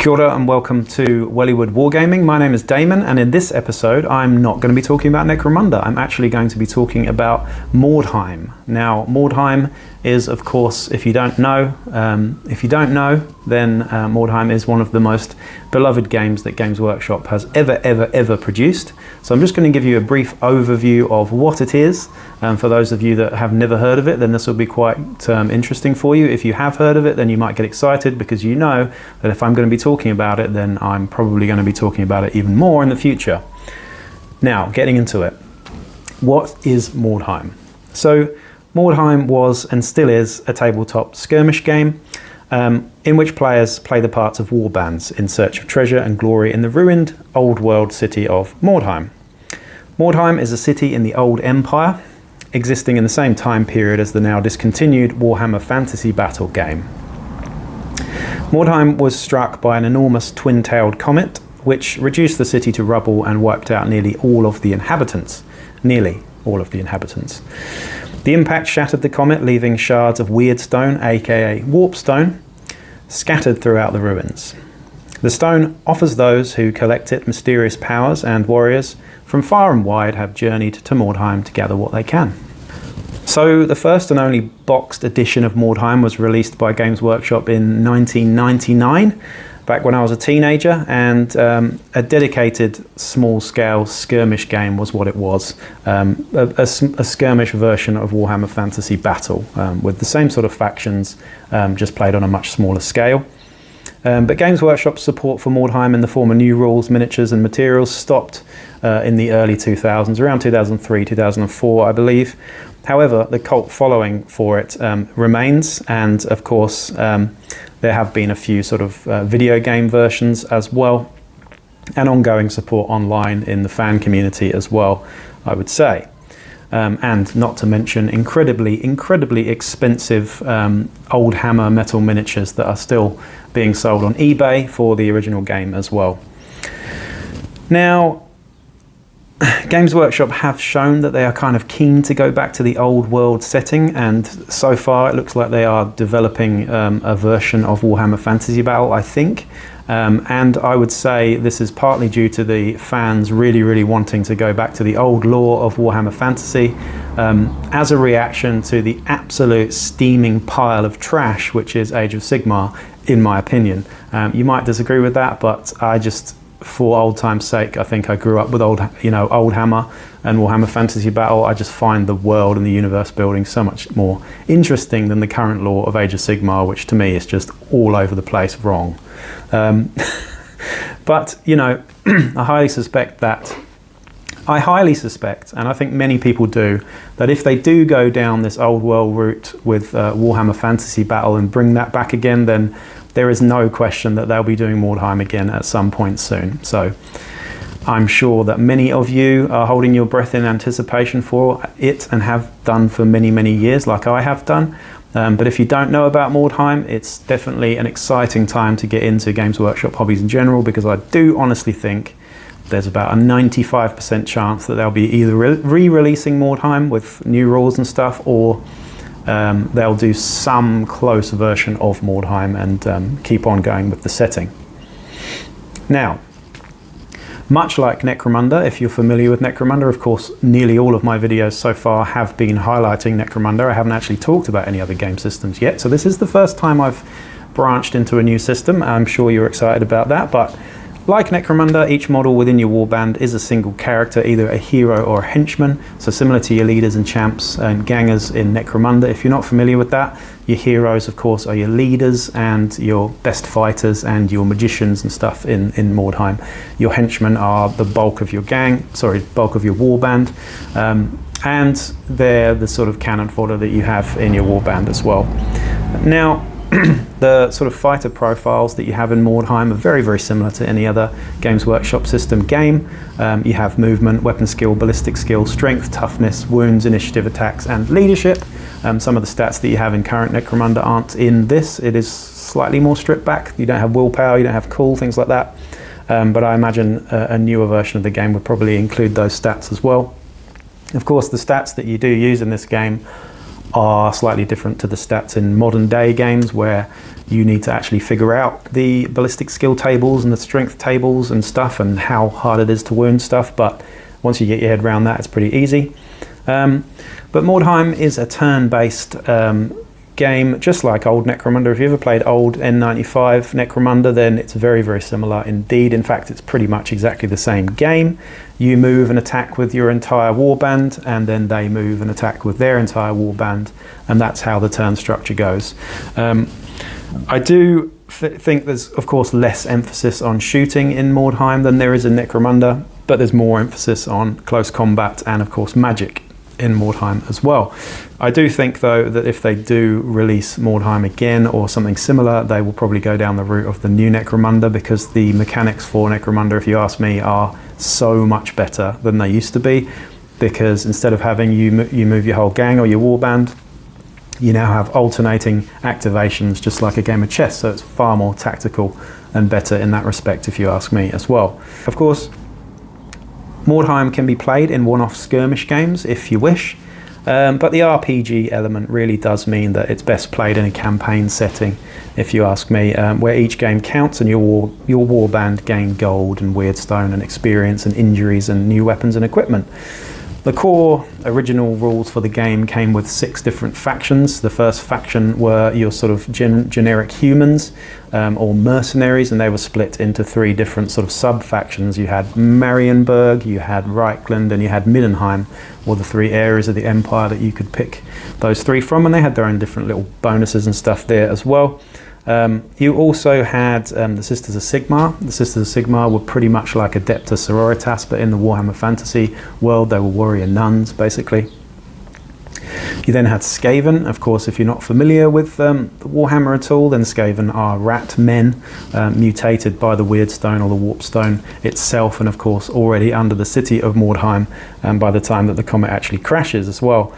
Kia ora and welcome to Wellywood Wargaming. My name is Damon, and in this episode I'm not going to be talking about Necromunda. I'm actually going to be talking about Mordheim. Now, Mordheim is, of course, if you don't know, then Mordheim is one of the most beloved games that Games Workshop has ever produced. So I'm just going to give you a brief overview of what it is. For those of you that have never heard of it, then this will be quite interesting for you. If you have heard of it, then you might get excited because you know that if I'm going to be talking about it, then I'm probably going to be talking about it even more in the future. Now, getting into it. What is Mordheim? So, Mordheim was and still is a tabletop skirmish game in which players play the parts of warbands in search of treasure and glory in the ruined old world city of Mordheim. Mordheim is a city in the Old Empire, existing in the same time period as the now discontinued Warhammer Fantasy Battle game. Mordheim was struck by an enormous twin-tailed comet, which reduced the city to rubble and wiped out nearly all of the inhabitants. The impact shattered the comet, leaving shards of weird stone, aka warp stone, scattered throughout the ruins. The stone offers those who collect it mysterious powers, and warriors from far and wide have journeyed to Mordheim to gather what they can. So the first and only boxed edition of Mordheim was released by Games Workshop in 1999, back when I was a teenager, and a dedicated small-scale skirmish game was what it was. A skirmish version of Warhammer Fantasy Battle, with the same sort of factions, just played on a much smaller scale. But Games Workshop's support for Mordheim in the form of new rules, miniatures and materials stopped in the early 2000s, around 2003, 2004, I believe. However, the cult following for it remains, and of course there have been a few sort of video game versions as well, and ongoing support online in the fan community as well, I would say. And not to mention incredibly expensive old hammer metal miniatures that are still being sold on eBay for the original game as well. Now, Games Workshop have shown that they are kind of keen to go back to the old world setting, and so far it looks like they are developing a version of Warhammer Fantasy Battle, I think. And I would say this is partly due to the fans really wanting to go back to the old lore of Warhammer Fantasy, as a reaction to the absolute steaming pile of trash which is Age of Sigmar, in my opinion. You might disagree with that, but I just, for old time's sake, I think I grew up with old Hammer and Warhammer Fantasy Battle. I just find the world and the universe building so much more interesting than the current lore of Age of Sigmar, which to me is just all over the place wrong. But I highly suspect, and I think many people do, that if they do go down this old world route with Warhammer Fantasy Battle and bring that back again, then there is no question that they'll be doing Mordheim again at some point soon. So I'm sure that many of you are holding your breath in anticipation for it, and have done for many years, like I have done. But if you don't know about Mordheim, it's definitely an exciting time to get into Games Workshop hobbies in general, because I do honestly think there's about a 95% chance that they'll be either re-releasing Mordheim with new rules and stuff, or they'll do some close version of Mordheim and keep on going with the setting. Now, much like Necromunda, if you're familiar with Necromunda, of course, nearly all of my videos so far have been highlighting Necromunda. I haven't actually talked about any other game systems yet, so this is the first time I've branched into a new system. I'm sure you're excited about that, but like Necromunda, each model within your warband is a single character, either a hero or a henchman, so similar to your leaders and champs and gangers in Necromunda. If you're not familiar with that, your heroes, of course, are your leaders and your best fighters and your magicians and stuff in Mordheim. Your henchmen are the bulk of your warband, and they're the sort of cannon fodder that you have in your warband as well. Now, the sort of fighter profiles that you have in Mordheim are very similar to any other Games Workshop system game. You have movement, weapon skill, ballistic skill, strength, toughness, wounds, initiative, attacks, and leadership. Some of the stats that you have in current Necromunda aren't in this. It is slightly more stripped back. You don't have willpower, you don't have cool, things like that. But I imagine a newer version of the game would probably include those stats as well. Of course, the stats that you do use in this game are slightly different to the stats in modern day games, where you need to actually figure out the ballistic skill tables and the strength tables and stuff, and how hard it is to wound stuff. But once you get your head around that, it's pretty easy. But Mordheim is a turn-based game, just like old Necromunda. If you ever played old N95 Necromunda, then it's very, very similar indeed. In fact, it's pretty much exactly the same game. You move and attack with your entire warband, and then they move and attack with their entire warband, and that's how the turn structure goes. I do think there's, of course, less emphasis on shooting in Mordheim than there is in Necromunda, but there's more emphasis on close combat and, of course, magic in Mordheim as well. I do think, though, that if they do release Mordheim again or something similar, they will probably go down the route of the new Necromunda, because the mechanics for Necromunda, if you ask me, are so much better than they used to be. Because instead of having you move your whole gang or your warband, you now have alternating activations, just like a game of chess. So it's far more tactical and better in that respect, if you ask me as well. Of course, Mordheim can be played in one-off skirmish games if you wish, but the RPG element really does mean that it's best played in a campaign setting, if you ask me, where each game counts and your warband gain gold and weirdstone and experience and injuries and new weapons and equipment. The core original rules for the game came with 6 different factions. The first faction were your sort of generic humans or mercenaries, and they were split into 3 different sort of sub-factions. You had Marienburg, you had Reichland, and you had Middenheim, were the 3 areas of the empire that you could pick those 3 from, and they had their own different little bonuses and stuff there as well. You also had the Sisters of Sigmar. The Sisters of Sigmar were pretty much like Adepta Sororitas, but in the Warhammer Fantasy world, they were warrior nuns, basically. You then had Skaven. Of course, if you're not familiar with Warhammer at all, then Skaven are rat men, mutated by the Weirdstone or the Warpstone itself, and of course already under the city of Mordheim by the time that the comet actually crashes as well.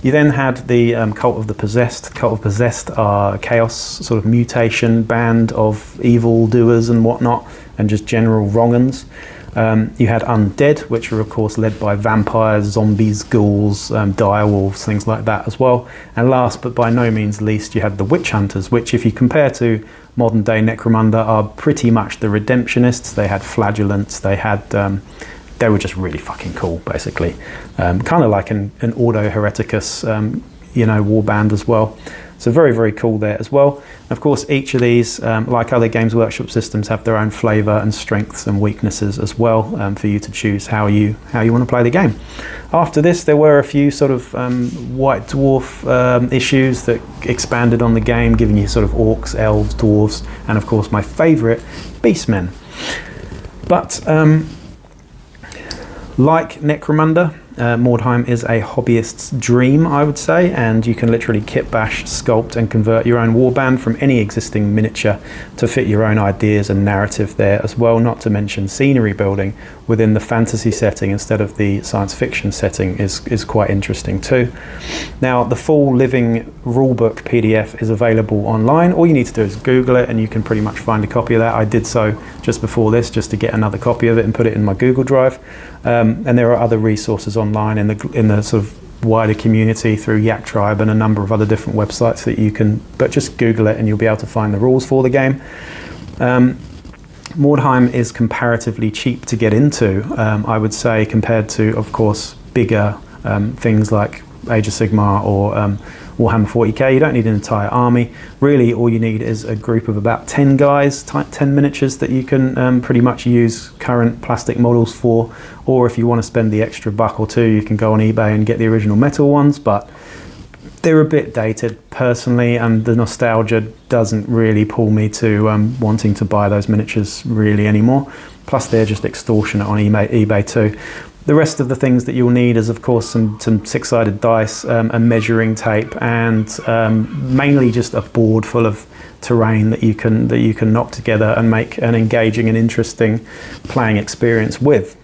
You then had the Cult of the Possessed. Cult of Possessed are a chaos sort of mutation band of evil doers and whatnot, and just general wrong-uns. You had Undead, which were of course led by vampires, zombies, ghouls, direwolves, things like that as well. And last but by no means least, you had the Witch Hunters, which if you compare to modern day Necromunda are pretty much the Redemptionists. They had flagellants, they were just really fucking cool, basically. Kind of like an Ordo Hereticus, warband as well. So very, very cool there as well. Of course, each of these, like other Games Workshop systems, have their own flavour and strengths and weaknesses as well, for you to choose how you want to play the game. After this, there were a few sort of White Dwarf issues that expanded on the game, giving you sort of orcs, elves, dwarves, and of course my favourite, beastmen. But like Necromunda, Mordheim is a hobbyist's dream, I would say, and you can literally kit bash, sculpt and convert your own warband from any existing miniature to fit your own ideas and narrative there as well, not to mention scenery building within the fantasy setting instead of the science fiction setting is quite interesting too. Now, the full living rulebook PDF is available online. All you need to do is Google it and you can pretty much find a copy of that. I did so just before this, just to get another copy of it and put it in my Google Drive. And there are other resources online in the sort of wider community through Yak Tribe and a number of other different websites that you can, but just Google it and you'll be able to find the rules for the game. Mordheim is comparatively cheap to get into, I would say, compared to, of course, bigger things like Age of Sigmar or Warhammer 40k. You don't need an entire army. Really, all you need is a group of about 10 guys, 10 miniatures that you can pretty much use current plastic models for, or if you want to spend the extra $1 or $2, you can go on eBay and get the original metal ones, but they're a bit dated personally, and the nostalgia doesn't really pull me to wanting to buy those miniatures really anymore. Plus they're just extortionate on eBay too. The rest of the things that you'll need is, of course, some six-sided dice, a measuring tape, and mainly just a board full of terrain that you can knock together and make an engaging and interesting playing experience with.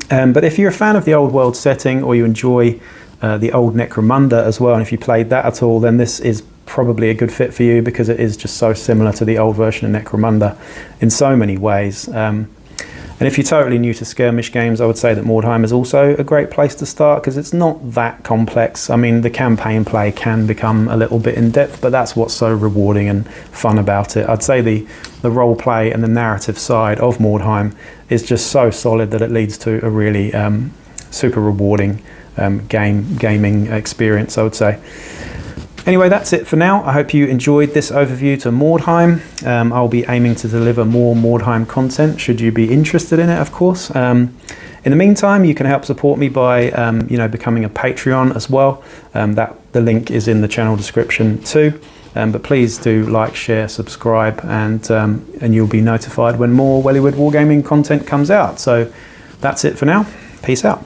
But if you're a fan of the old world setting, or you enjoy the old Necromunda as well, and if you played that at all, then this is probably a good fit for you, because it is just so similar to the old version of Necromunda in so many ways. And if you're totally new to skirmish games, I would say that Mordheim is also a great place to start because it's not that complex. I mean, the campaign play can become a little bit in depth, but that's what's so rewarding and fun about it. I'd say the role play and the narrative side of Mordheim is just so solid that it leads to a really super rewarding gaming experience, I would say. Anyway, that's it for now. I hope you enjoyed this overview to Mordheim. I'll be aiming to deliver more Mordheim content, should you be interested in it, of course. In the meantime, you can help support me by becoming a Patreon as well. The link is in the channel description too. But please do like, share, subscribe, and you'll be notified when more Wellywood Wargaming content comes out. So that's it for now. Peace out.